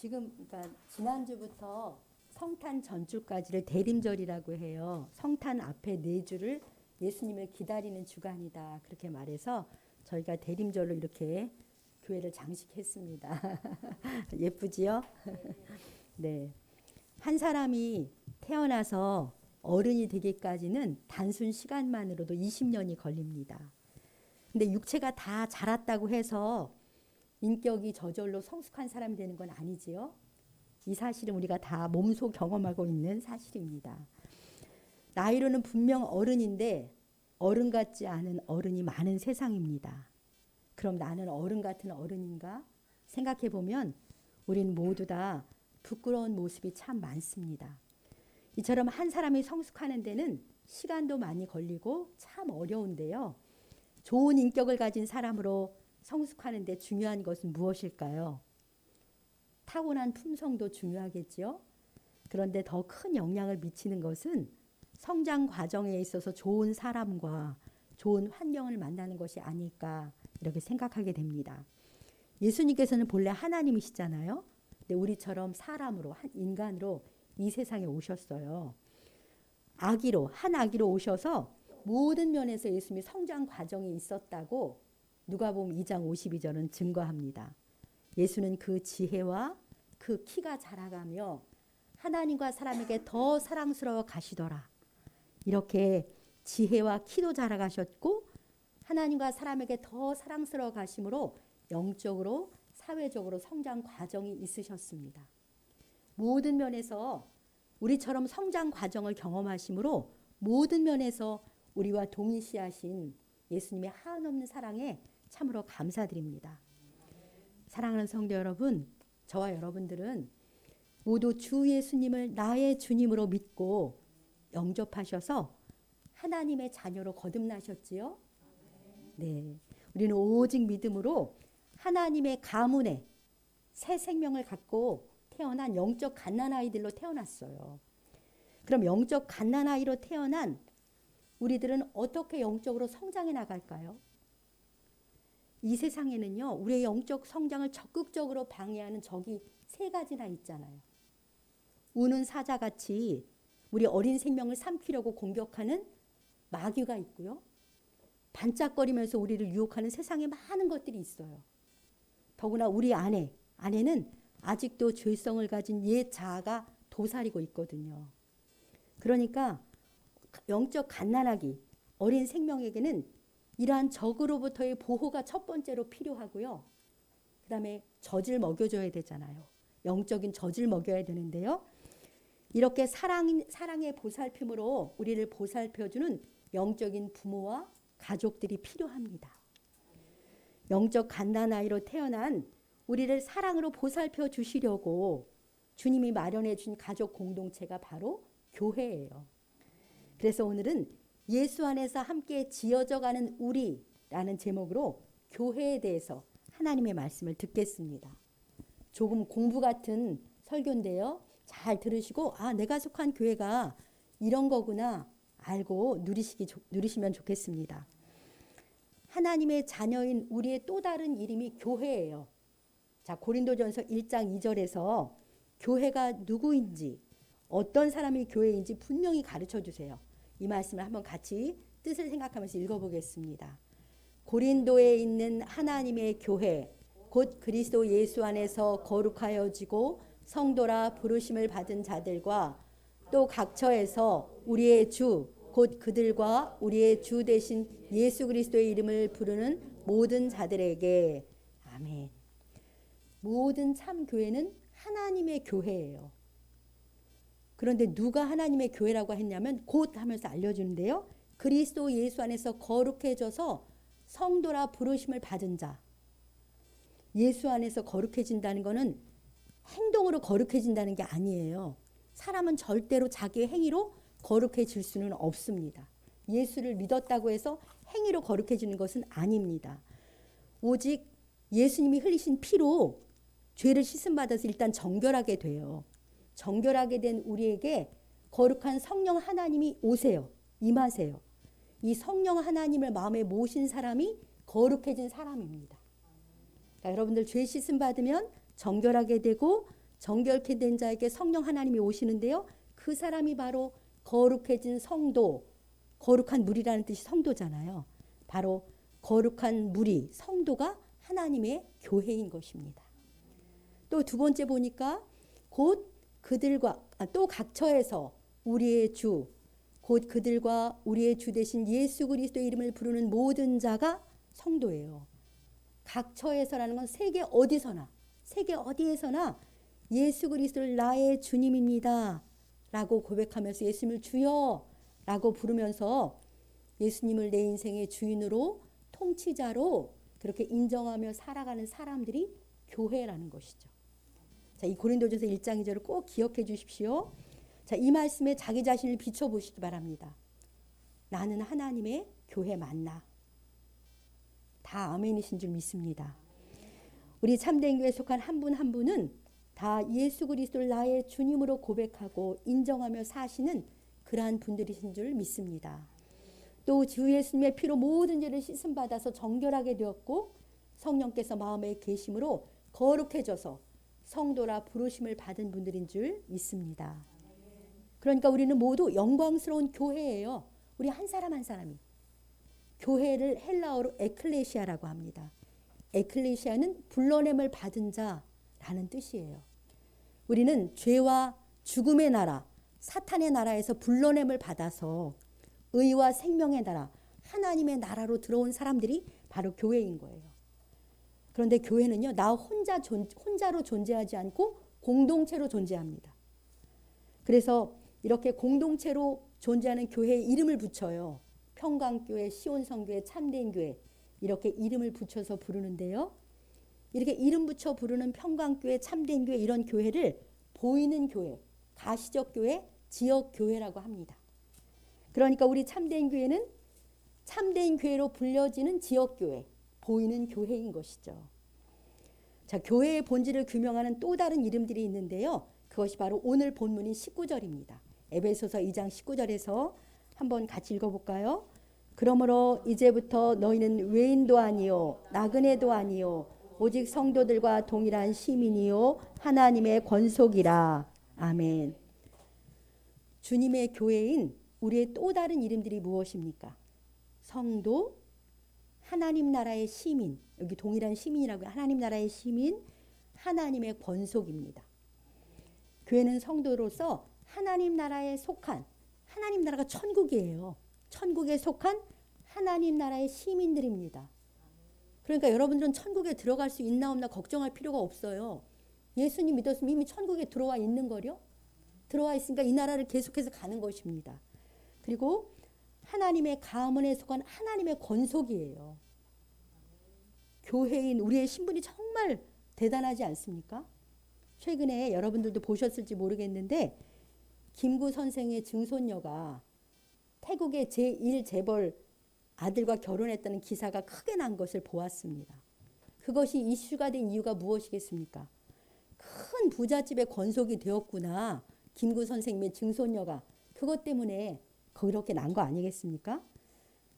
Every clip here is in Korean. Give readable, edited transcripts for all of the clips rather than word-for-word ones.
지금 그러니까 지난주부터 성탄 전주까지를 대림절이라고 해요. 성탄 앞에 4주를 예수님을 기다리는 주간이다. 그렇게 말해서 저희가 대림절로 이렇게 교회를 장식했습니다. 예쁘지요? 네. 한 사람이 태어나서 어른이 되기까지는 단순 시간만으로도 20년이 걸립니다. 근데 육체가 다 자랐다고 해서 인격이 저절로 성숙한 사람이 되는 건 아니지요. 이 사실은 우리가 다 몸소 경험하고 있는 사실입니다. 나이로는 분명 어른인데 어른 같지 않은 어른이 많은 세상입니다. 그럼 나는 어른 같은 어른인가? 생각해 보면 우리는 모두 다 부끄러운 모습이 참 많습니다. 이처럼 한 사람이 성숙하는 데는 시간도 많이 걸리고 참 어려운데요. 좋은 인격을 가진 사람으로 성숙하는 데 중요한 것은 무엇일까요? 타고난 품성도 중요하겠지요. 그런데 더 큰 영향을 미치는 것은 성장 과정에 있어서 좋은 사람과 좋은 환경을 만나는 것이 아닐까 이렇게 생각하게 됩니다. 예수님께서는 본래 하나님이시잖아요. 근데 우리처럼 사람으로 한 인간으로 이 세상에 오셨어요. 한 아기로 오셔서 모든 면에서 예수님이 성장 과정이 있었다고 누가복음 2장 52절은 증거합니다. 예수는 그 지혜와 그 키가 자라가며 하나님과 사람에게 더 사랑스러워 가시더라. 이렇게 지혜와 키도 자라가셨고 하나님과 사람에게 더 사랑스러워 가심으로 영적으로 사회적으로 성장 과정이 있으셨습니다. 모든 면에서 우리처럼 성장 과정을 경험하심으로 모든 면에서 우리와 동일시하신 예수님의 한없는 사랑에 참으로 감사드립니다. 사랑하는 성도 여러분, 저와 여러분들은 모두 주 예수님을 나의 주님으로 믿고 영접하셔서 하나님의 자녀로 거듭나셨지요? 네. 우리는 오직 믿음으로 하나님의 가문에 새 생명을 갖고 태어난 영적 갓난아이들로 태어났어요. 그럼 영적 갓난아이로 태어난 우리들은 어떻게 영적으로 성장해 나갈까요? 이 세상에는요, 우리의 영적 성장을 적극적으로 방해하는 적이 3가지나 있잖아요. 우는 사자같이 우리 어린 생명을 삼키려고 공격하는 마귀가 있고요. 반짝거리면서 우리를 유혹하는 세상에 많은 것들이 있어요. 더구나 우리 안에는 아직도 죄성을 가진 옛 자아가 도사리고 있거든요. 그러니까 영적 갓난아기, 어린 생명에게는 이러한 적으로부터의 보호가 첫 번째로 필요하고요. 그 다음에 젖을 먹여줘야 되잖아요. 영적인 젖을 먹여야 되는데요. 이렇게 사랑의 보살핌으로 우리를 보살펴주는 영적인 부모와 가족들이 필요합니다. 영적 갓난아이로 태어난 우리를 사랑으로 보살펴 주시려고 주님이 마련해 준 가족 공동체가 바로 교회예요. 그래서 오늘은 예수 안에서 함께 지어져가는 우리라는 제목으로 교회에 대해서 하나님의 말씀을 듣겠습니다. 조금 공부 같은 설교인데요. 잘 들으시고 내가 속한 교회가 이런 거구나 알고 누리시면 좋겠습니다. 하나님의 자녀인 우리의 또 다른 이름이 교회예요. 자, 고린도전서 1장 2절에서 교회가 누구인지 어떤 사람이 교회인지 분명히 가르쳐 주세요. 이 말씀을 한번 같이 뜻을 생각하면서 읽어보겠습니다. 고린도에 있는 하나님의 교회 곧 그리스도 예수 안에서 거룩하여지고 성도라 부르심을 받은 자들과 또 각처에서 우리의 주 곧 그들과 우리의 주 되신 예수 그리스도의 이름을 부르는 모든 자들에게 아멘. 모든 참 교회는 하나님의 교회예요. 그런데 누가 하나님의 교회라고 했냐면 곧 하면서 알려주는데요. 그리스도 예수 안에서 거룩해져서 성도라 부르심을 받은 자. 예수 안에서 거룩해진다는 것은 행동으로 거룩해진다는 게 아니에요. 사람은 절대로 자기의 행위로 거룩해질 수는 없습니다. 예수를 믿었다고 해서 행위로 거룩해지는 것은 아닙니다. 오직 예수님이 흘리신 피로 죄를 씻음받아서 일단 정결하게 돼요. 정결하게 된 우리에게 거룩한 성령 하나님이 오세요. 임하세요. 이 성령 하나님을 마음에 모신 사람이 거룩해진 사람입니다. 그러니까 여러분들 죄 씻음 받으면 정결하게 되고 정결케 된 자에게 성령 하나님이 오시는데요. 그 사람이 바로 거룩해진 성도, 거룩한 무리라는 뜻이 성도잖아요. 바로 거룩한 무리, 성도가 하나님의 교회인 것입니다. 또 두 번째 보니까 곧 그들과 또 각처에서 우리의 주, 곧 그들과 우리의 주 되신 예수 그리스도의 이름을 부르는 모든 자가 성도예요. 각처에서라는 건 세계 어디서나, 세계 어디에서나 예수 그리스도를 나의 주님입니다 라고 고백하면서 예수님을 주여 라고 부르면서 예수님을 내 인생의 주인으로, 통치자로 그렇게 인정하며 살아가는 사람들이 교회라는 것이죠. 자, 이 고린도전서 1장 2절을 꼭 기억해 주십시오. 자, 이 말씀에 자기 자신을 비춰보시기 바랍니다. 나는 하나님의 교회 맞나? 다 아멘이신 줄 믿습니다. 우리 참된 교회에 속한 한 분 한 분은 다 예수 그리스도를 나의 주님으로 고백하고 인정하며 사시는 그러한 분들이신 줄 믿습니다. 또 주 예수님의 피로 모든 죄를 씻음받아서 정결하게 되었고 성령께서 마음에 계심으로 거룩해져서 성도라 부르심을 받은 분들인 줄 믿습니다. 그러니까 우리는 모두 영광스러운 교회예요. 우리 한 사람 한 사람이. 교회를 헬라어로 에클레시아라고 합니다. 에클레시아는 불러냄을 받은 자라는 뜻이에요. 우리는 죄와 죽음의 나라, 사탄의 나라에서 불러냄을 받아서 의와 생명의 나라, 하나님의 나라로 들어온 사람들이 바로 교회인 거예요. 그런데 교회는요, 나 혼자로 존재하지 않고 공동체로 존재합니다. 그래서 이렇게 공동체로 존재하는 교회에 이름을 붙여요. 평강교회, 시온성교회, 참된교회 이렇게 이름을 붙여서 부르는데요. 이렇게 이름 붙여 부르는 평강교회, 참된교회 이런 교회를 보이는 교회, 가시적 교회, 지역 교회라고 합니다. 그러니까 우리 참된 교회는 참된 교회로 불려지는 지역 교회, 보이는 교회인 것이죠. 자, 교회의 본질을 규명하는 또 다른 이름들이 있는데요. 그것이 바로 오늘 본문인 19절입니다. 에베소서 2장 19절에서 한번 같이 읽어볼까요? 그러므로 이제부터 너희는 외인도 아니요 나그네도 아니요 오직 성도들과 동일한 시민이요 하나님의 권속이라. 아멘. 주님의 교회인 우리의 또 다른 이름들이 무엇입니까? 성도, 하나님 나라의 시민, 여기 동일한 시민이라고 해요. 하나님 나라의 시민, 하나님의 권속입니다. 교회는 성도로서 하나님 나라에 속한, 하나님 나라가 천국이에요. 천국에 속한 하나님 나라의 시민들입니다. 그러니까 여러분들은 천국에 들어갈 수 있나 없나 걱정할 필요가 없어요. 예수님 믿었으면 이미 천국에 들어와 있는 거요. 들어와 있으니까 이 나라를 계속해서 가는 것입니다. 그리고 하나님의 가문에 속한 하나님의 권속이에요. 교회인 우리의 신분이 정말 대단하지 않습니까? 최근에 여러분들도 보셨을지 모르겠는데 김구 선생의 증손녀가 태국의 제1재벌 아들과 결혼했다는 기사가 크게 난 것을 보았습니다. 그것이 이슈가 된 이유가 무엇이겠습니까? 큰 부잣집의 권속이 되었구나. 김구 선생님의 증손녀가. 그것 때문에 그렇게 난 거 아니겠습니까?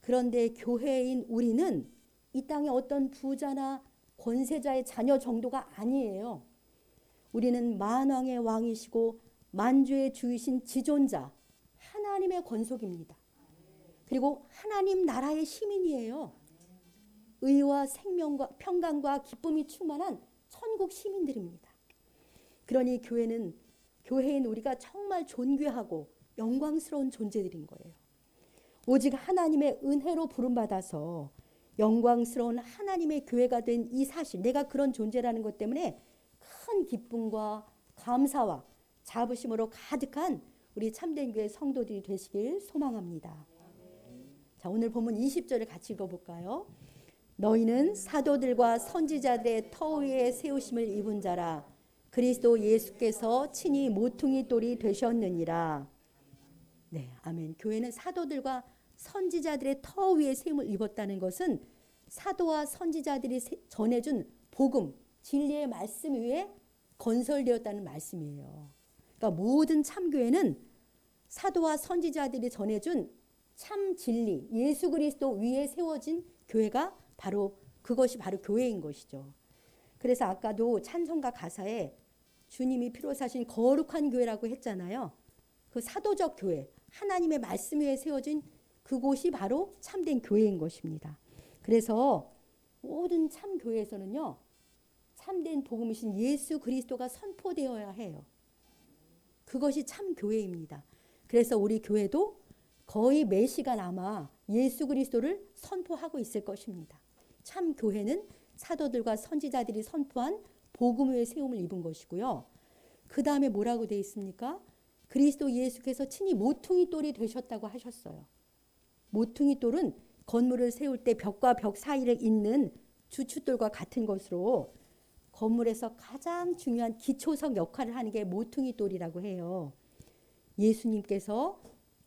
그런데 교회인 우리는 이 땅의 어떤 부자나 권세자의 자녀 정도가 아니에요. 우리는 만왕의 왕이시고 만주의 주이신 지존자 하나님의 권속입니다. 그리고 하나님 나라의 시민이에요. 의와 생명과 평강과 기쁨이 충만한 천국 시민들입니다. 그러니 교회인 우리가 정말 존귀하고 영광스러운 존재들인 거예요. 오직 하나님의 은혜로 부름받아서 영광스러운 하나님의 교회가 된 이 사실, 내가 그런 존재라는 것 때문에 큰 기쁨과 감사와 자부심으로 가득한 우리 참된 교회 성도들이 되시길 소망합니다. 자, 오늘 본문 20절을 같이 읽어볼까요? 너희는 사도들과 선지자들의 터 위에 세우심을 입은 자라. 그리스도 예수께서 친히 모퉁이 돌이 되셨느니라. 네, 아멘. 교회는 사도들과 선지자들의 터 위에 세움을 입었다는 것은 사도와 선지자들이 전해준 복음, 진리의 말씀 위에 건설되었다는 말씀이에요. 그러니까 모든 참교회는 사도와 선지자들이 전해준 참 진리, 예수 그리스도 위에 세워진 교회가 그것이 바로 교회인 것이죠. 그래서 아까도 찬송가 가사에 주님이 피로 사신 거룩한 교회라고 했잖아요. 그 사도적 교회, 하나님의 말씀 위에 세워진 그곳이 바로 참된 교회인 것입니다. 그래서 모든 참 교회에서는요, 참된 복음이신 예수 그리스도가 선포되어야 해요. 그것이 참 교회입니다. 그래서 우리 교회도 거의 매 시간 아마 예수 그리스도를 선포하고 있을 것입니다. 참 교회는 사도들과 선지자들이 선포한 복음 위에 세움을 입은 것이고요. 그 다음에 뭐라고 되어 있습니까? 그리스도 예수께서 친히 모퉁이 돌이 되셨다고 하셨어요. 모퉁이 돌은 건물을 세울 때 벽과 벽 사이를 잇는 주춧돌과 같은 것으로 건물에서 가장 중요한 기초석 역할을 하는 게 모퉁이 돌이라고 해요. 예수님께서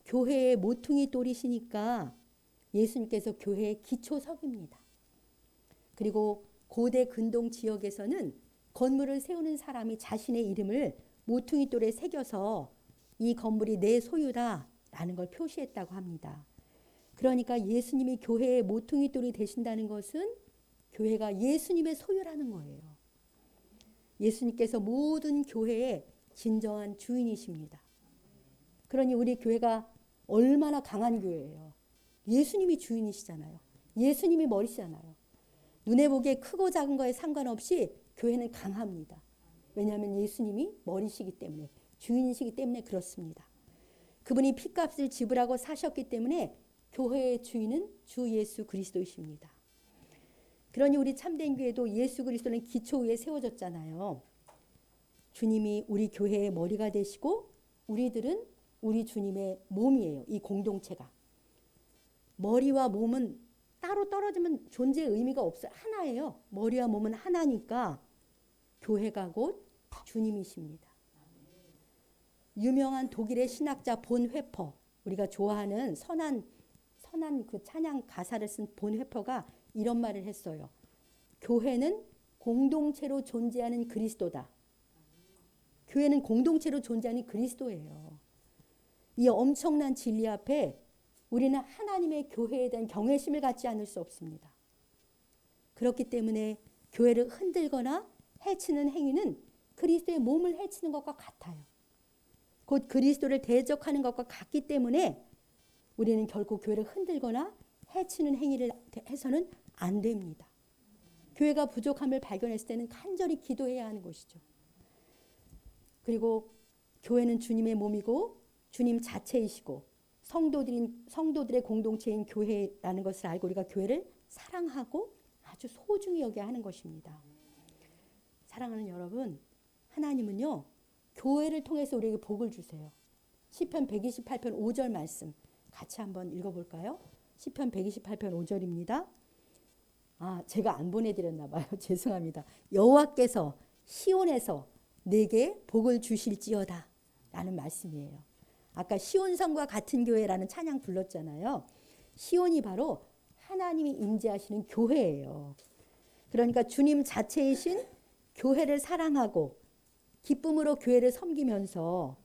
교회의 모퉁이 돌이시니까 예수님께서 교회의 기초석입니다. 그리고 고대 근동 지역에서는 건물을 세우는 사람이 자신의 이름을 모퉁이 돌에 새겨서 이 건물이 내 소유다라는 걸 표시했다고 합니다. 그러니까 예수님이 교회의 모퉁이 돌이 되신다는 것은 교회가 예수님의 소유라는 거예요. 예수님께서 모든 교회의 진정한 주인이십니다. 그러니 우리 교회가 얼마나 강한 교회예요. 예수님이 주인이시잖아요. 예수님이 머리시잖아요. 눈에 보기에 크고 작은 거에 상관없이 교회는 강합니다. 왜냐하면 예수님이 머리시기 때문에, 주인이시기 때문에 그렇습니다. 그분이 핏값을 지불하고 사셨기 때문에 교회의 주인은 주 예수 그리스도이십니다. 그러니 우리 참된 교회도 예수 그리스도는 기초 위에 세워졌잖아요. 주님이 우리 교회의 머리가 되시고 우리들은 우리 주님의 몸이에요. 이 공동체가. 머리와 몸은 따로 떨어지면 존재의 의미가 없어요. 하나예요. 머리와 몸은 하나니까 교회가 곧 주님이십니다. 유명한 독일의 신학자 본 회퍼, 우리가 좋아하는 선한 그 찬양 가사를 쓴 본 회퍼가 이런 말을 했어요. 교회는 공동체로 존재하는 그리스도다. 교회는 공동체로 존재하는 그리스도예요. 이 엄청난 진리 앞에 우리는 하나님의 교회에 대한 경외심을 갖지 않을 수 없습니다. 그렇기 때문에 교회를 흔들거나 해치는 행위는 그리스도의 몸을 해치는 것과 같아요. 곧 그리스도를 대적하는 것과 같기 때문에 우리는 결코 교회를 흔들거나 해치는 행위를 해서는 안 됩니다. 교회가 부족함을 발견했을 때는 간절히 기도해야 하는 것이죠. 그리고 교회는 주님의 몸이고 주님 자체이시고 성도들의 공동체인 교회라는 것을 알고 우리가 교회를 사랑하고 아주 소중히 여겨야 하는 것입니다. 사랑하는 여러분, 하나님은요, 교회를 통해서 우리에게 복을 주세요. 시편 128편 5절 말씀 같이 한번 읽어볼까요? 시편 128편 5절입니다. 제가 안 보내드렸나 봐요. 죄송합니다. 여호와께서 시온에서 내게 복을 주실지어다 라는 말씀이에요. 아까 시온성과 같은 교회라는 찬양 불렀잖아요. 시온이 바로 하나님이 임재하시는 교회예요. 그러니까 주님 자체이신 교회를 사랑하고 기쁨으로 교회를 섬기면서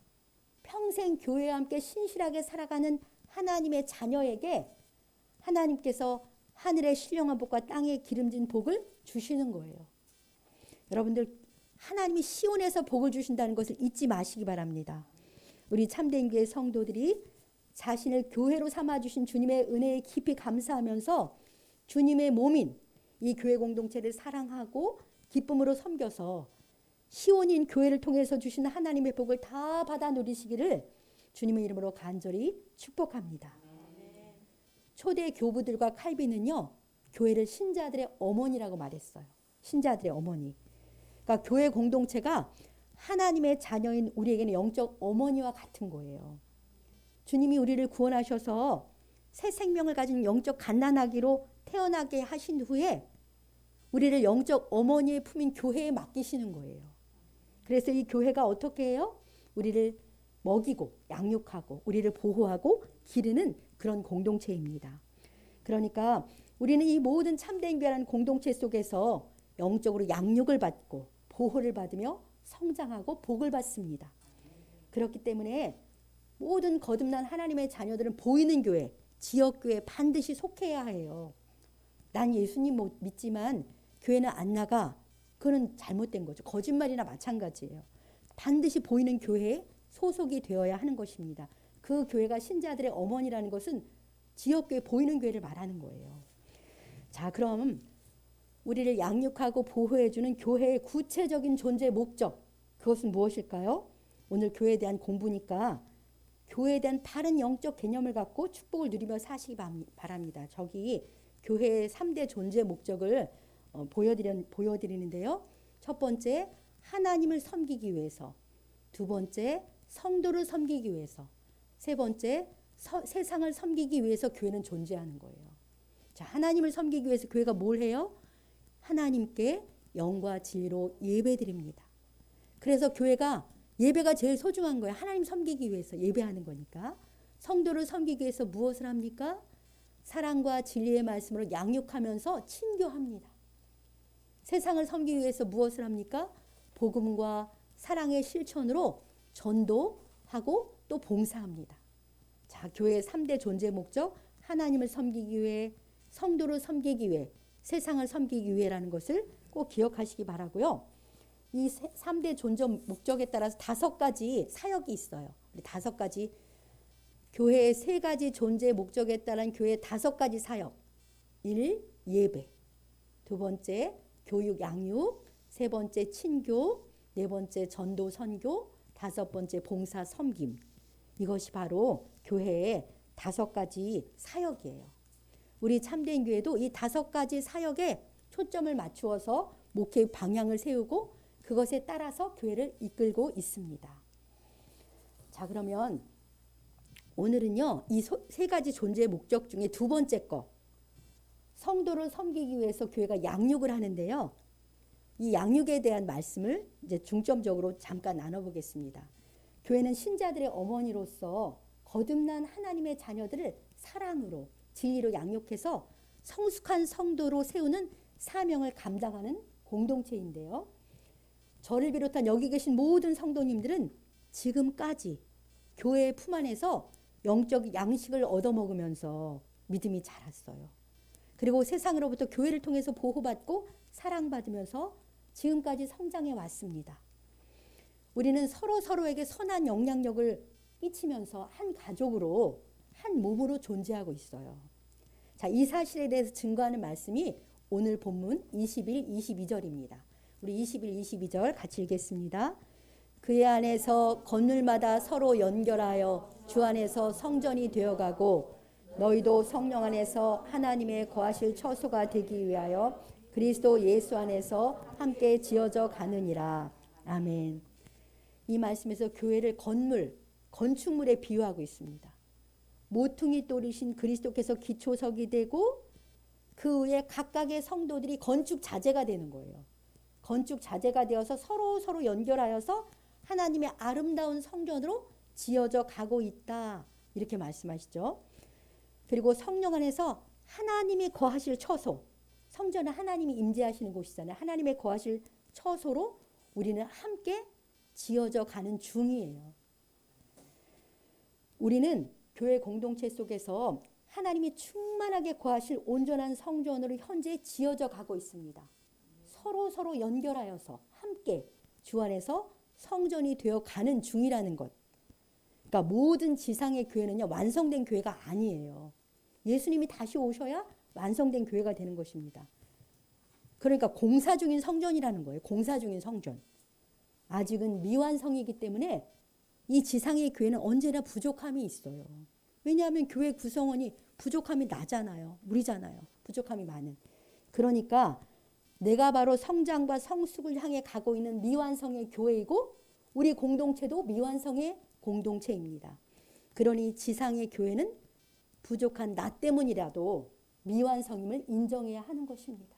평생 교회와 함께 신실하게 살아가는 하나님의 자녀에게 하나님께서 하늘의 신령한 복과 땅에 기름진 복을 주시는 거예요. 여러분들, 하나님이 시온에서 복을 주신다는 것을 잊지 마시기 바랍니다. 우리 참된 교회 성도들이 자신을 교회로 삼아주신 주님의 은혜에 깊이 감사하면서 주님의 몸인 이 교회 공동체를 사랑하고 기쁨으로 섬겨서 시온인 교회를 통해서 주시는 하나님의 복을 다 받아 누리시기를 주님의 이름으로 간절히 축복합니다. 초대 교부들과 칼빈은요, 교회를 신자들의 어머니라고 말했어요. 신자들의 어머니. 그러니까 교회 공동체가 하나님의 자녀인 우리에게는 영적 어머니와 같은 거예요. 주님이 우리를 구원하셔서 새 생명을 가진 영적 갓난아기로 태어나게 하신 후에 우리를 영적 어머니의 품인 교회에 맡기시는 거예요. 그래서 이 교회가 어떻게 해요? 우리를 먹이고 양육하고 우리를 보호하고 기르는 그런 공동체입니다. 그러니까 우리는 이 모든 참된 교회라는 공동체 속에서 영적으로 양육을 받고 보호를 받으며 성장하고 복을 받습니다. 그렇기 때문에 모든 거듭난 하나님의 자녀들은 보이는 교회, 지역교회에 반드시 속해야 해요. 난 예수님 믿지만 교회는 안 나가. 그건 잘못된 거죠. 거짓말이나 마찬가지예요. 반드시 보이는 교회에 소속이 되어야 하는 것입니다. 그 교회가 신자들의 어머니라는 것은 지역교회, 보이는 교회를 말하는 거예요. 자, 그럼 우리를 양육하고 보호해주는 교회의 구체적인 존재 목적, 그것은 무엇일까요? 오늘 교회에 대한 공부니까 교회에 대한 바른 영적 개념을 갖고 축복을 누리며 사시기 바랍니다. 저기 교회의 3대 존재 목적을 보여드리는데요. 첫 번째, 하나님을 섬기기 위해서. 두 번째, 성도를 섬기기 위해서. 세 번째, 세상을 섬기기 위해서 교회는 존재하는 거예요. 자, 하나님을 섬기기 위해서 교회가 뭘 해요? 하나님께 영과 진리로 예배드립니다. 그래서 교회가 예배가 제일 소중한 거예요. 하나님 섬기기 위해서 예배하는 거니까. 성도를 섬기기 위해서 무엇을 합니까? 사랑과 진리의 말씀으로 양육하면서 친교합니다. 세상을 섬기기 위해서 무엇을 합니까? 복음과 사랑의 실천으로 전도하고 또 봉사합니다. 자, 교회의 3대 존재 목적, 하나님을 섬기기 위해, 성도를 섬기기 위해, 세상을 섬기기 위해라는 것을 꼭 기억하시기 바라고요. 이 3대 존재 목적에 따라서 5가지 사역이 있어요. 우리 5가지, 교회의 3가지 존재 목적에 따른 교회의 5가지 사역. 1. 예배. 2번째 교육 양육. 3번째 친교. 4번째 전도 선교. 5번째 봉사 섬김. 이것이 바로 교회의 5가지 사역이에요. 우리 참된 교회도 이 5가지 사역에 초점을 맞추어서 목회 방향을 세우고 그것에 따라서 교회를 이끌고 있습니다. 자, 그러면 오늘은요, 이 3가지 존재의 목적 중에 2번째 거, 성도를 섬기기 위해서 교회가 양육을 하는데요. 이 양육에 대한 말씀을 이제 중점적으로 잠깐 나눠보겠습니다. 교회는 신자들의 어머니로서 거듭난 하나님의 자녀들을 사랑으로, 진리로 양육해서 성숙한 성도로 세우는 사명을 감당하는 공동체인데요. 저를 비롯한 여기 계신 모든 성도님들은 지금까지 교회의 품 안에서 영적 양식을 얻어먹으면서 믿음이 자랐어요. 그리고 세상으로부터 교회를 통해서 보호받고 사랑받으면서 지금까지 성장해 왔습니다. 우리는 서로에게 선한 영향력을 끼치면서 한 가족으로, 한 몸으로 존재하고 있어요. 자, 이 사실에 대해서 증거하는 말씀이 오늘 본문 21, 22절입니다. 우리 21, 22절 같이 읽겠습니다. 그의 안에서 건물마다 서로 연결하여 주 안에서 성전이 되어가고 너희도 성령 안에서 하나님의 거하실 처소가 되기 위하여 그리스도 예수 안에서 함께 지어져 가느니라. 아멘. 이 말씀에서 교회를 건축물에 비유하고 있습니다. 모퉁이 돌이신 그리스도께서 기초석이 되고 그 위에 각각의 성도들이 건축 자재가 되는 거예요. 건축 자재가 되어서 서로 연결하여서 하나님의 아름다운 성전으로 지어져 가고 있다. 이렇게 말씀하시죠. 그리고 성령 안에서 하나님이 거하실 처소, 성전은 하나님이 임재하시는 곳이잖아요. 하나님의 거하실 처소로 우리는 함께 지어져 가는 중이에요. 우리는 교회 공동체 속에서 하나님이 충만하게 거하실 온전한 성전으로 현재 지어져 가고 있습니다. 서로 연결하여서 함께 주 안에서 성전이 되어 가는 중이라는 것. 그러니까 모든 지상의 교회는요, 완성된 교회가 아니에요. 예수님이 다시 오셔야 완성된 교회가 되는 것입니다. 그러니까 공사 중인 성전이라는 거예요. 공사 중인 성전. 아직은 미완성이기 때문에 이 지상의 교회는 언제나 부족함이 있어요. 왜냐하면 교회 구성원이 부족함이 나잖아요. 무리잖아요. 부족함이 많은. 그러니까 내가 바로 성장과 성숙을 향해 가고 있는 미완성의 교회이고 우리 공동체도 미완성의 공동체입니다. 그러니 지상의 교회는 부족한 나 때문이라도 미완성임을 인정해야 하는 것입니다.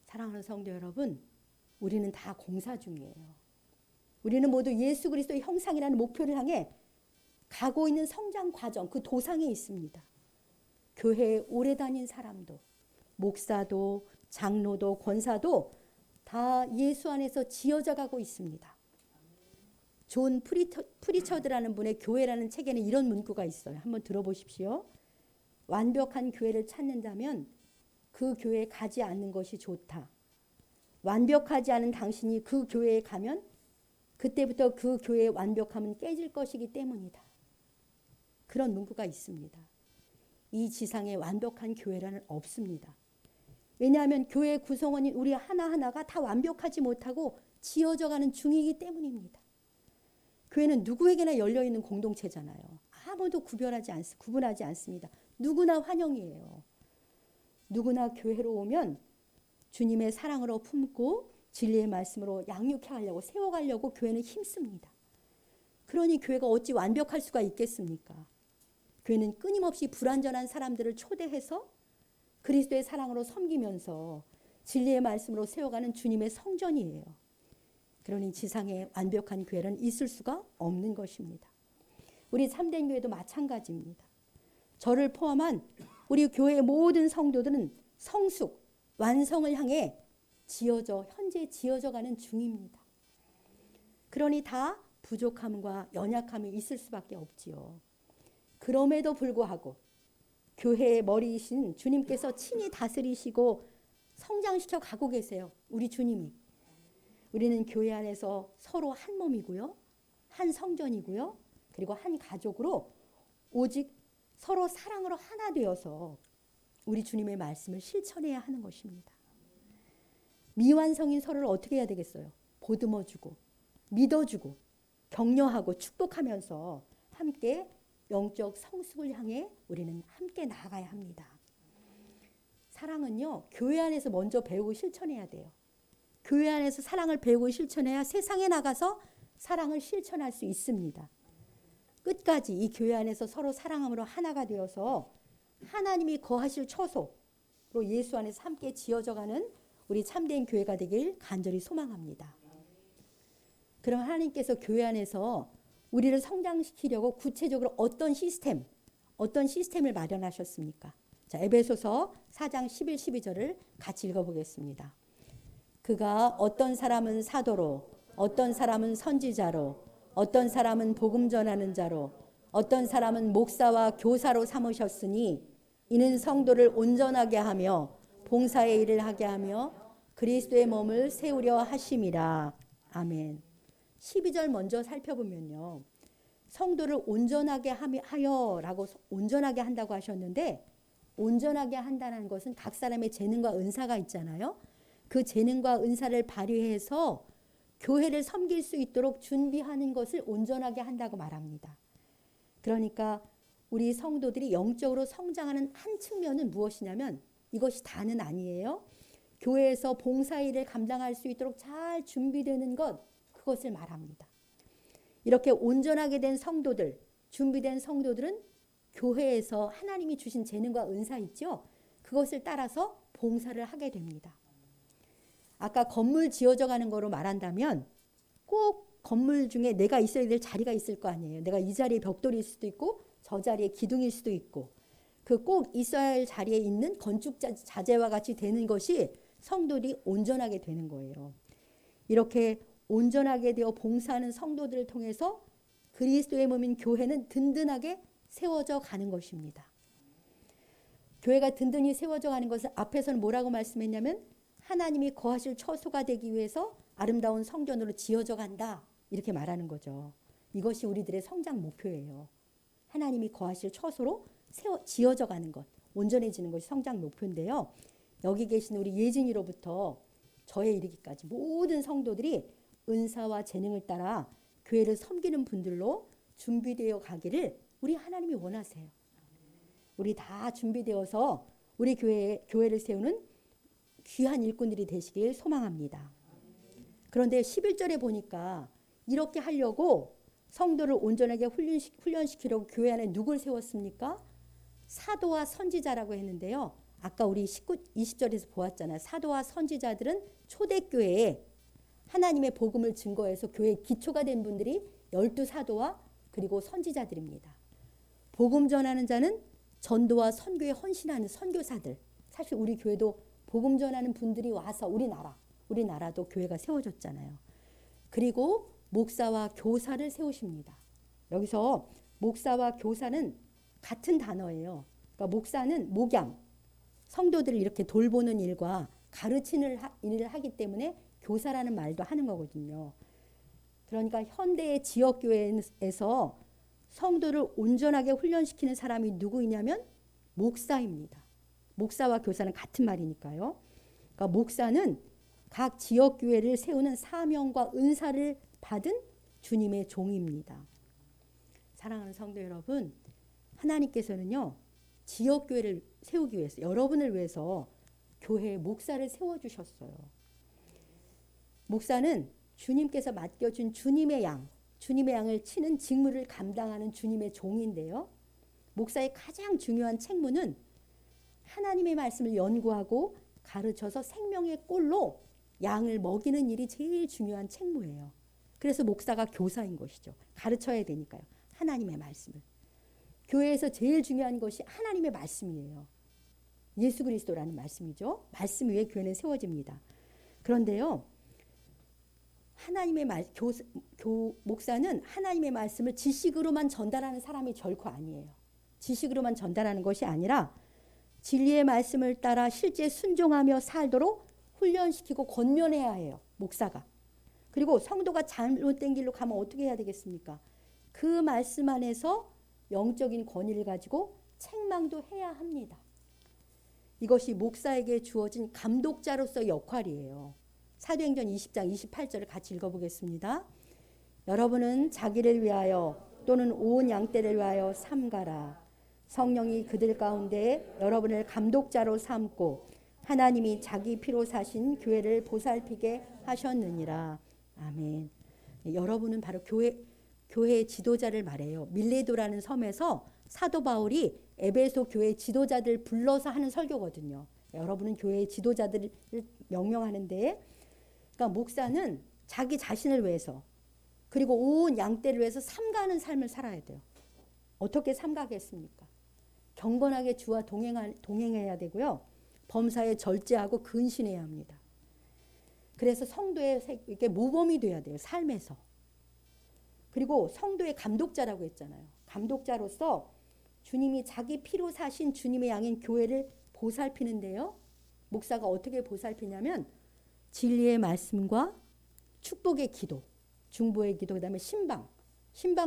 사랑하는 성도 여러분, 우리는 다 공사 중이에요. 우리는 모두 예수 그리스도의 형상이라는 목표를 향해 가고 있는 성장 과정, 그 도상에 있습니다. 교회에 오래 다닌 사람도, 목사도, 장로도, 권사도 다 예수 안에서 지어져 가고 있습니다. 존 프리처드라는 분의 교회라는 책에는 이런 문구가 있어요. 한번 들어보십시오. 완벽한 교회를 찾는다면 그 교회에 가지 않는 것이 좋다. 완벽하지 않은 당신이 그 교회에 가면 그때부터 그 교회의 완벽함은 깨질 것이기 때문이다. 그런 문구가 있습니다. 이 지상에 완벽한 교회라는 없습니다. 왜냐하면 교회 구성원인 우리 하나하나가 다 완벽하지 못하고 지어져가는 중이기 때문입니다. 교회는 누구에게나 열려있는 공동체잖아요. 아무도 구분하지 않습니다. 누구나 환영이에요. 누구나 교회로 오면 주님의 사랑으로 품고 진리의 말씀으로 양육해 가려고 세워가려고 교회는 힘씁니다. 그러니 교회가 어찌 완벽할 수가 있겠습니까? 교회는 끊임없이 불완전한 사람들을 초대해서 그리스도의 사랑으로 섬기면서 진리의 말씀으로 세워가는 주님의 성전이에요. 그러니 지상에 완벽한 교회는 있을 수가 없는 것입니다. 우리 참된 교회도 마찬가지입니다. 저를 포함한 우리 교회의 모든 성도들은 성숙, 완성을 향해 현재 지어져가는 중입니다. 그러니 다 부족함과 연약함이 있을 수밖에 없지요. 그럼에도 불구하고 교회의 머리이신 주님께서 친히 다스리시고 성장시켜 가고 계세요. 우리 주님이. 우리는 교회 안에서 서로 한 몸이고요. 한 성전이고요. 그리고 한 가족으로 오직 서로 사랑으로 하나 되어서 우리 주님의 말씀을 실천해야 하는 것입니다. 미완성인 서로를 어떻게 해야 되겠어요? 보듬어주고 믿어주고 격려하고 축복하면서 함께 영적 성숙을 향해 우리는 함께 나아가야 합니다. 사랑은요, 교회 안에서 먼저 배우고 실천해야 돼요. 교회 안에서 사랑을 배우고 실천해야 세상에 나가서 사랑을 실천할 수 있습니다. 끝까지 이 교회 안에서 서로 사랑함으로 하나가 되어서 하나님이 거하실 처소로 예수 안에서 함께 지어져가는 우리 참된 교회가 되길 간절히 소망합니다. 그럼 하나님께서 교회 안에서 우리를 성장시키려고 구체적으로 어떤 시스템을 마련하셨습니까? 자, 에베소서 4장 11, 12절을 같이 읽어보겠습니다. 그가 어떤 사람은 사도로, 어떤 사람은 선지자로, 어떤 사람은 복음 전하는 자로, 어떤 사람은 목사와 교사로 삼으셨으니 이는 성도를 온전하게 하며 봉사의 일을 하게 하며 그리스도의 몸을 세우려 하심이라. 아멘. 12절 먼저 살펴보면요. 성도를 온전하게 하여라고 온전하게 한다고 하셨는데 온전하게 한다는 것은 각 사람의 재능과 은사가 있잖아요. 그 재능과 은사를 발휘해서 교회를 섬길 수 있도록 준비하는 것을 온전하게 한다고 말합니다. 그러니까 우리 성도들이 영적으로 성장하는 한 측면은 무엇이냐면 이것이 다는 아니에요. 교회에서 봉사일을 감당할 수 있도록 잘 준비되는 것, 그것을 말합니다. 이렇게 온전하게 된 성도들, 준비된 성도들은 교회에서 하나님이 주신 재능과 은사 있죠? 그것을 따라서 봉사를 하게 됩니다. 아까 건물 지어져 가는 거로 말한다면 꼭 건물 중에 내가 있어야 될 자리가 있을 거 아니에요. 내가 이 자리에 벽돌일 수도 있고 저 자리에 기둥일 수도 있고 그 꼭 있어야 할 자리에 있는 건축 자재와 같이 되는 것이 성도들이 온전하게 되는 거예요. 이렇게 온전하게 되어 봉사하는 성도들을 통해서 그리스도의 몸인 교회는 든든하게 세워져 가는 것입니다. 교회가 든든히 세워져 가는 것을 앞에서는 뭐라고 말씀했냐면 하나님이 거하실 처소가 되기 위해서 아름다운 성전으로 지어져 간다 이렇게 말하는 거죠. 이것이 우리들의 성장 목표예요. 하나님이 거하실 처소로 지어져 가는 것, 온전해지는 것이 성장 목표인데요. 여기 계신 우리 예진이로부터 저에 이르기까지 모든 성도들이 은사와 재능을 따라 교회를 섬기는 분들로 준비되어 가기를 우리 하나님이 원하세요. 우리 다 준비되어서 우리 교회를 세우는 귀한 일꾼들이 되시길 소망합니다. 그런데 11절에 보니까 이렇게 하려고 성도를 온전하게 훈련시키려고 교회 안에 누굴 세웠습니까? 사도와 선지자라고 했는데요. 아까 우리 20절에서 보았잖아요. 사도와 선지자들은 초대교회에 하나님의 복음을 증거해서 교회의 기초가 된 분들이 12사도와 그리고 선지자들입니다. 복음 전하는 자는 전도와 선교에 헌신하는 선교사들. 사실 우리 교회도 복음 전하는 분들이 와서 우리나라도 교회가 세워졌잖아요. 그리고 목사와 교사를 세우십니다. 여기서 목사와 교사는 같은 단어예요. 그러니까 목사는 목양, 성도들을 이렇게 돌보는 일과 가르치는 일을 하기 때문에 교사라는 말도 하는 거거든요. 그러니까 현대의 지역교회에서 성도를 온전하게 훈련시키는 사람이 누구이냐면 목사입니다. 목사와 교사는 같은 말이니까요. 그러니까 목사는 각 지역교회를 세우는 사명과 은사를 받은 주님의 종입니다. 사랑하는 성도 여러분, 하나님께서는요, 지역교회를 세우기 위해서, 여러분을 위해서 교회에 목사를 세워주셨어요. 목사는 주님께서 맡겨준 주님의 양을 치는 직무를 감당하는 주님의 종인데요. 목사의 가장 중요한 책무는 하나님의 말씀을 연구하고 가르쳐서 생명의 꼴로 양을 먹이는 일이 제일 중요한 책무예요. 그래서 목사가 교사인 것이죠. 가르쳐야 되니까요. 하나님의 말씀을. 교회에서 제일 중요한 것이 하나님의 말씀이에요. 예수 그리스도라는 말씀이죠. 말씀 위에 교회는 세워집니다. 그런데요, 목사는 하나님의 말씀을 지식으로만 전달하는 사람이 결코 아니에요. 지식으로만 전달하는 것이 아니라 진리의 말씀을 따라 실제 순종하며 살도록 훈련시키고 권면해야 해요. 목사가. 그리고 성도가 잘못된 길로 가면 어떻게 해야 되겠습니까? 그 말씀 안에서 영적인 권위를 가지고 책망도 해야 합니다. 이것이 목사에게 주어진 감독자로서 역할이에요. 사도행전 20장 28절을 같이 읽어보겠습니다. 여러분은 자기를 위하여 또는 온 양떼를 위하여 삼가라. 성령이 그들 가운데 여러분을 감독자로 삼고 하나님이 자기 피로 사신 교회를 보살피게 하셨느니라. 아멘. 여러분은 바로 교회의 지도자를 말해요. 밀레도라는 섬에서 사도 바울이 에베소 교회 지도자들 불러서 하는 설교거든요. 여러분은 교회의 지도자들을 명명하는데, 그러니까 목사는 자기 자신을 위해서 그리고 온 양떼를 위해서 삼가는 삶을 살아야 돼요. 어떻게 삼가겠습니까? 경건하게 주와 동행해야 되고요. 범사에 절제하고 근신해야 합니다. 그래서 성도에게 모범이 돼야 돼요. 삶에서. 그리고 성도의 감독자라고 했잖아요. 감독자로서 주님이 자기 피로 사신 주님의 양인 교회를 보살피는데요. 목사가 어떻게 보살피냐면 진리의 말씀과 축복의 기도, 중보의 기도, 그다음에 신방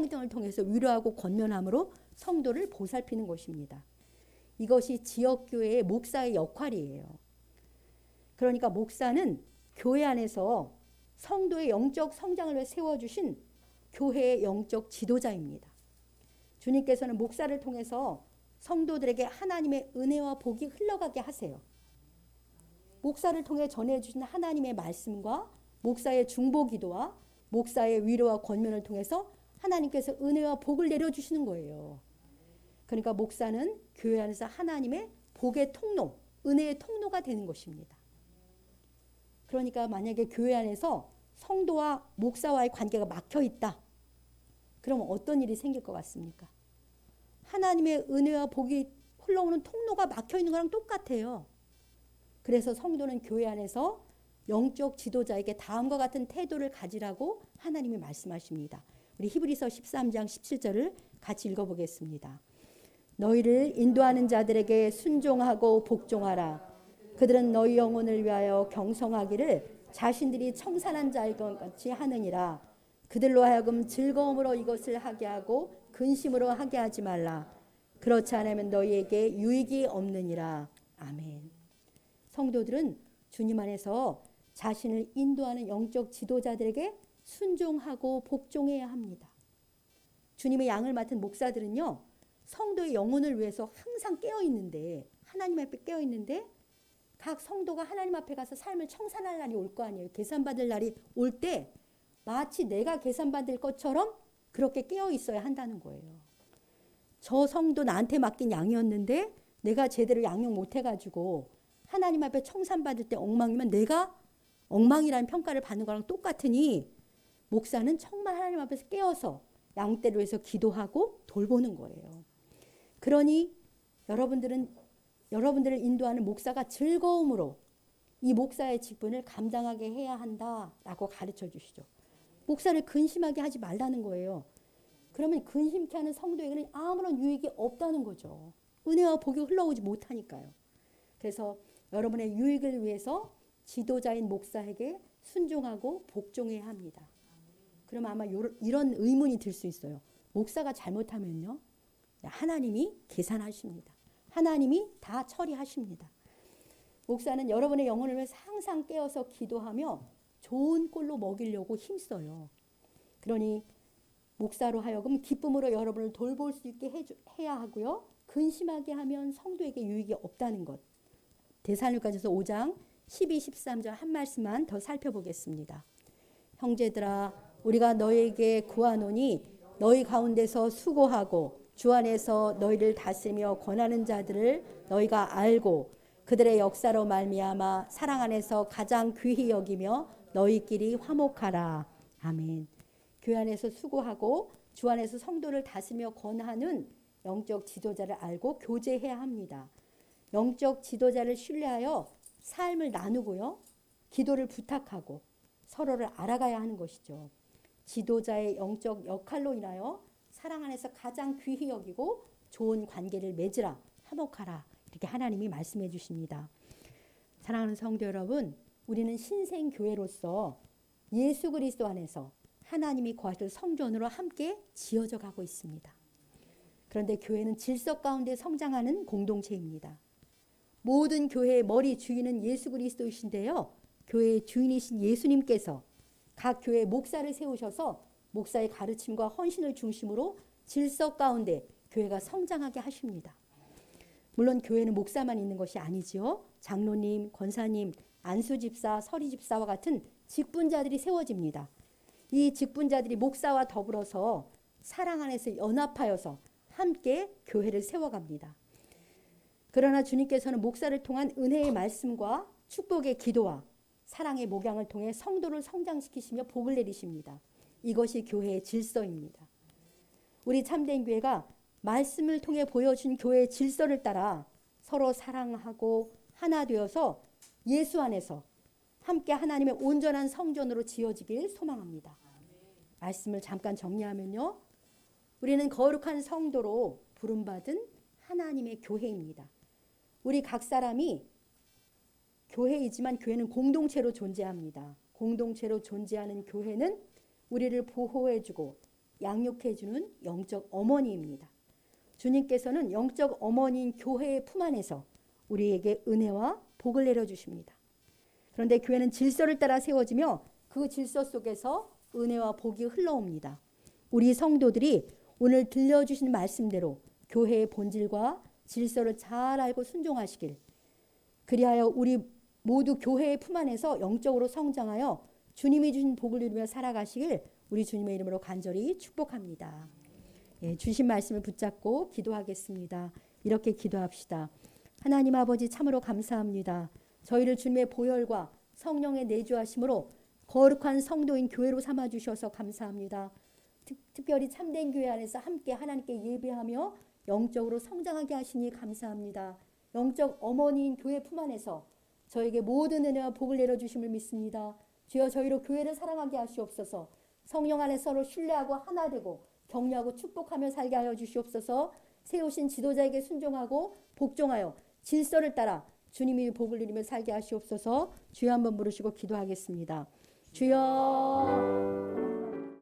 등을 통해서 위로하고 권면함으로 성도를 보살피는 것입니다. 이것이 지역교회의 목사의 역할이에요. 그러니까 목사는 교회 안에서 성도의 영적 성장을 위해 세워주신 교회의 영적 지도자입니다. 주님께서는 목사를 통해서 성도들에게 하나님의 은혜와 복이 흘러가게 하세요. 목사를 통해 전해주신 하나님의 말씀과 목사의 중보기도와 목사의 위로와 권면을 통해서 하나님께서 은혜와 복을 내려주시는 거예요. 그러니까 목사는 교회 안에서 하나님의 복의 통로, 은혜의 통로가 되는 것입니다. 그러니까 만약에 교회 안에서 성도와 목사와의 관계가 막혀 있다. 그러면 어떤 일이 생길 것 같습니까? 하나님의 은혜와 복이 흘러오는 통로가 막혀 있는 거랑 똑같아요. 그래서 성도는 교회 안에서 영적 지도자에게 다음과 같은 태도를 가지라고 하나님이 말씀하십니다. 우리 히브리서 13장 17절을 같이 읽어보겠습니다. 너희를 인도하는 자들에게 순종하고 복종하라. 그들은 너희 영혼을 위하여 경성하기를 자신들이 청산한 자일 것 같이 하느니라. 그들로 하여금 즐거움으로 이것을 하게 하고 근심으로 하게 하지 말라. 그렇지 않으면 너희에게 유익이 없느니라. 아멘. 성도들은 주님 안에서 자신을 인도하는 영적 지도자들에게 순종하고 복종해야 합니다. 주님의 양을 맡은 목사들은요, 성도의 영혼을 위해서 항상 깨어있는데, 하나님 앞에 깨어있는데, 각 성도가 하나님 앞에 가서 삶을 청산할 날이 올 거 아니에요. 계산받을 날이 올 때 마치 내가 계산받을 것처럼 그렇게 깨어있어야 한다는 거예요. 저 성도 나한테 맡긴 양이었는데 내가 제대로 양육 못해가지고 하나님 앞에 청산받을 때 엉망이면 내가 엉망이라는 평가를 받는 거랑 똑같으니 목사는 정말 하나님 앞에서 깨어서 양떼를 위해서 기도하고 돌보는 거예요. 그러니 여러분들을 인도하는 목사가 즐거움으로 이 목사의 직분을 감당하게 해야 한다라고 가르쳐 주시죠. 목사를 근심하게 하지 말라는 거예요. 그러면 근심케 하는 성도에게는 아무런 유익이 없다는 거죠. 은혜와 복이 흘러오지 못하니까요. 그래서 여러분의 유익을 위해서 지도자인 목사에게 순종하고 복종해야 합니다. 그럼 아마 이런 의문이 들 수 있어요. 목사가 잘못하면요, 하나님이 계산하십니다. 하나님이 다 처리하십니다. 목사는 여러분의 영혼을 위해서 항상 깨어서 기도하며 좋은 꼴로 먹이려고 힘써요. 그러니 목사로 하여금 기쁨으로 여러분을 돌볼 수 있게 해야 하고요. 근심하게 하면 성도에게 유익이 없다는 것. 데살로니가전서 5장 12, 13절 한 말씀만 더 살펴보겠습니다. 형제들아, 우리가 너희에게 구하노니 너희 가운데서 수고하고 주 안에서 너희를 다스리며 권하는 자들을 너희가 알고 그들의 역사로 말미암아 사랑 안에서 가장 귀히 여기며 너희끼리 화목하라. 아멘. 교회 안에서 수고하고 주 안에서 성도를 다스리며 권하는 영적 지도자를 알고 교제해야 합니다. 영적 지도자를 신뢰하여 삶을 나누고요, 기도를 부탁하고 서로를 알아가야 하는 것이죠. 지도자의 영적 역할로 인하여 사랑 안에서 가장 귀히 여기고 좋은 관계를 맺으라, 화목하라, 이렇게 하나님이 말씀해 주십니다. 사랑하는 성도 여러분, 우리는 신생교회로서 예수 그리스도 안에서 하나님이 거하실 성전으로 함께 지어져 가고 있습니다. 그런데 교회는 질서 가운데 성장하는 공동체입니다. 모든 교회의 머리 주인은 예수 그리스도이신데요, 교회의 주인이신 예수님께서 각 교회 목사를 세우셔서 목사의 가르침과 헌신을 중심으로 질서 가운데 교회가 성장하게 하십니다. 물론 교회는 목사만 있는 것이 아니지요. 장로님, 권사님, 안수집사, 서리집사와 같은 직분자들이 세워집니다. 이 직분자들이 목사와 더불어서 사랑 안에서 연합하여서 함께 교회를 세워갑니다. 그러나 주님께서는 목사를 통한 은혜의 말씀과 축복의 기도와 사랑의 목양을 통해 성도를 성장시키시며 복을 내리십니다. 이것이 교회의 질서입니다. 우리 참된 교회가 말씀을 통해 보여준 교회의 질서를 따라 서로 사랑하고 하나 되어서 예수 안에서 함께 하나님의 온전한 성전으로 지어지길 소망합니다. 말씀을 잠깐 정리하면요, 우리는 거룩한 성도로 부름받은 하나님의 교회입니다. 우리 각 사람이 교회이지만 교회는 공동체로 존재합니다. 공동체로 존재하는 교회는 우리를 보호해주고 양육해주는 영적 어머니입니다. 주님께서는 영적 어머니인 교회의 품 안에서 우리에게 은혜와 복을 내려주십니다. 그런데 교회는 질서를 따라 세워지며 그 질서 속에서 은혜와 복이 흘러옵니다. 우리 성도들이 오늘 들려주신 말씀대로 교회의 본질과 질서를 잘 알고 순종하시길, 그리하여 우리 모두 교회의 품 안에서 영적으로 성장하여 주님이 주신 복을 누리며 살아가시길 우리 주님의 이름으로 간절히 축복합니다. 예, 주신 말씀을 붙잡고 기도하겠습니다. 이렇게 기도합시다. 하나님 아버지, 참으로 감사합니다. 저희를 주님의 보혈과 성령의 내주하심으로 거룩한 성도인 교회로 삼아주셔서 감사합니다. 특별히 참된 교회 안에서 함께 하나님께 예배하며 영적으로 성장하게 하시니 감사합니다. 영적 어머니인 교회 품 안에서 저에게 모든 은혜와 복을 내려주심을 믿습니다. 주여, 저희로 교회를 사랑하게 하시옵소서. 성령 안에 서로 신뢰하고 하나 되고 격려하고 축복하며 살게 하여 주시옵소서. 세우신 지도자에게 순종하고 복종하여 질서를 따라 주님이 복을 누리며 살게 하시옵소서. 주여 한번 부르시고 기도하겠습니다. 주여.